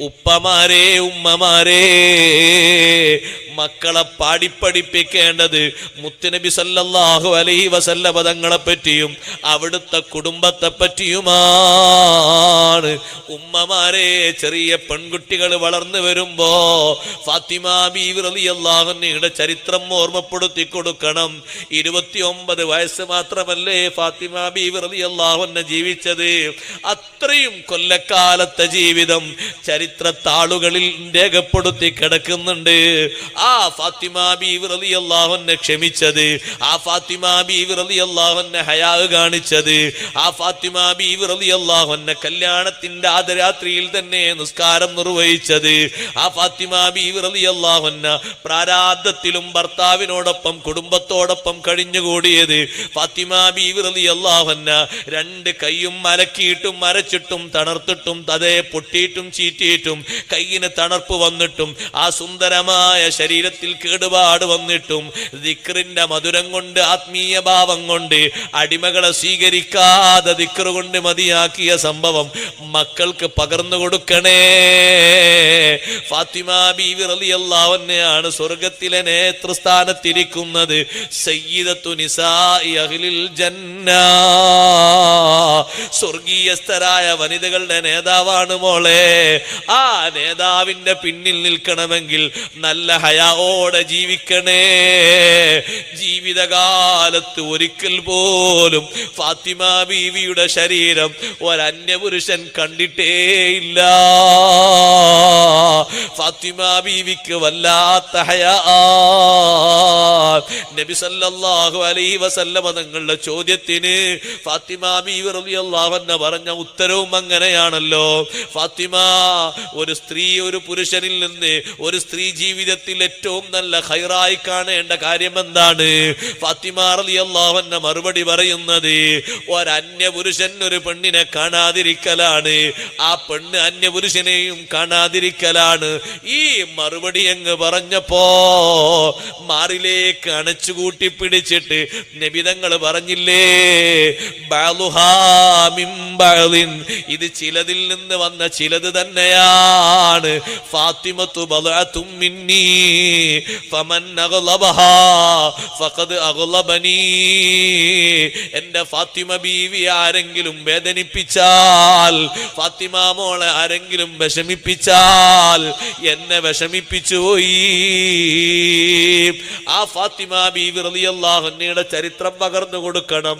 ഉപ്പമാരെ, ഉമ്മമാരെ, മക്കളെ പാടിപ്പഠിപ്പിക്കേണ്ടത് മുത്തുനബി സല്ലല്ലാഹു അലൈഹി വസല്ലമ തങ്ങളെ പറ്റിയും അവിടുത്തെ കുടുംബത്തെ പറ്റിയുമാണ്. ഉമ്മമാരെ, ചെറിയ പെൺകുട്ടികൾ വളർന്നു വരുമ്പോ ഫാത്തിമ ബീവി റളിയല്ലാഹു അൻഹയുടെ ചരിത്രം ഓർമ്മപ്പെടുത്തി കൊടുക്കണം. 29 വയസ്സ് മാത്രമല്ലേ ഫാത്തിമ ബീവി റളിയല്ലാഹു അൻഹ ജീവിച്ചത്. അത്രയും കൊല്ലക്കാലത്തെ ജീവിതം ചരിത്ര താളുകളിൽ രേഖപ്പെടുത്തി കിടക്കുന്നുണ്ട്. ആ ഫാത്തിമ ബീവി റളിയല്ലാഹു അൻഹ ക്ഷമിച്ചത്, ആ ഫാത്തിമ ബീവി റളിയല്ലാഹു അൻഹ ഹയാ കാണിച്ചത്, ആ ഫാത്തിമ ബീവി റളിയല്ലാഹു അൻഹ കല്യാണത്തിന്റെ ആദ്യരാത്രിയിൽ തന്നെ നിസ്കാരം നിർവഹിച്ചത്, ആ ഫാത്തിമ ബീവി റളിയല്ലാഹു അൻഹ പ്രാരാബ്ധത്തിലും ഭർത്താവിനോടൊപ്പം കുടുംബത്തോടൊപ്പം കഴിഞ്ഞുകൂടിയത്, ഫാത്തിമ ബീവി റളിയല്ലാഹു അൻഹ 2 കൈയും മലക്കിയിട്ടും മരച്ചിട്ടും തണർത്തിട്ടും അതേ പൊട്ടിയിട്ടും ചീറ്റിയിട്ടും കൈയിന് തണർപ്പ് വന്നിട്ടും ആ സുന്ദരമായ ശരീരത്തിൽ കേടുപാട് വന്നിട്ടും ദിക്റിന്റെ മധുരം കൊണ്ട് ആത്മീയ ഭാവം കൊണ്ട് അടിമകളെ സ്വീകരിക്കാതെ ദിക്റ് കൊണ്ട് മതിയാക്കിയ സംഭവം മക്കൾക്ക് പകർന്നു കൊടുക്കണേ. ഫാത്തിമ ബീവി റളിയല്ലാഹു അൻഹയാണ് സ്വർഗത്തിലെ നേതൃസ്ഥാനത്തിരിക്കുന്നത്. സയ്യിദത്തു നിസാഇ അഹ്ലിൽ ജന്ന, സ്വർഗീയസ്ഥരായ വനിതകളുടെ നേതാവാണ് മോളെ. ആ നേതാവിന്റെ പിന്നിൽ നിൽക്കണമെങ്കിൽ നല്ല ഹയാഓടെ ജീവിക്കണേ. ജീവിതകാലത്ത് ഒരിക്കൽ പോലും ഫാത്തിമ ബീവിയുടെ ശരീരം ഒരന്യപുരുഷൻ കണ്ടിട്ടേയില്ല. ഫാത്തിമ ബീവിക്ക് വല്ലാത്ത ഹയാ. നബി സല്ലല്ലാഹു അലൈഹി വസല്ലമ തങ്ങളുടെ ചോദ്യത്തിന് ഫാത്തിമ ബീവി റളിയല്ലാഹു അൻഹ പറഞ്ഞ ഉത്തരവും അങ്ങനെയാണല്ലോ. ഫാത്തിമ, ഒരു സ്ത്രീ ഒരു പുരുഷനിൽ നിന്ന് ഒരു സ്ത്രീ ജീവിതത്തിൽ ഏറ്റവും നല്ല ഖൈറായി കാണേണ്ട കാര്യം എന്താണ്? ഫാത്തിമ റളിയല്ലാഹു അൻഹ മറുപടി പറയുന്നത് ഒരന്യപുരുഷൻ ഒരു പെണ്ണിനെ കാണാതിരിക്കലാണ്, ആ പെണ്ണ് അന്യപുരുഷനെയും കാണാതിരിക്കലാണ്. ഈ മറുപടി അങ്ങ് പറഞ്ഞപ്പോ മാറിലേക്ക് അണച്ചുകൂട്ടി പിടിച്ചിട്ട് നബിതങ്ങൾ പറഞ്ഞില്ലേ, ബഅലുഹാ മിൻ ബഅലിൻ, ഇത് ചിലതിൽ നിന്ന് വന്ന ചിലത് തന്നെയാണ്. ഫാത്തിമത്തു ബളഅതും മിന്നീ ഫമൻ അഗ്ളബഹാ ഫഖദ് അഗ്ളബനീ. എന്റെ ഫാത്തിമ ബീവി ആരെങ്കിലും വേദനിപ്പിച്ചാൽ, ഫാത്തിമ മോളെ ആരെങ്കിലും വിഷമിപ്പിച്ചാൽ എന്നെ വിഷമിപ്പിച്ചു പോയി. ആ ഫാത്തിമ ബീവി റളിയല്ലാഹു അൻഹയുടെ ചരിത്രം പകർന്നു കൊടുക്കണം.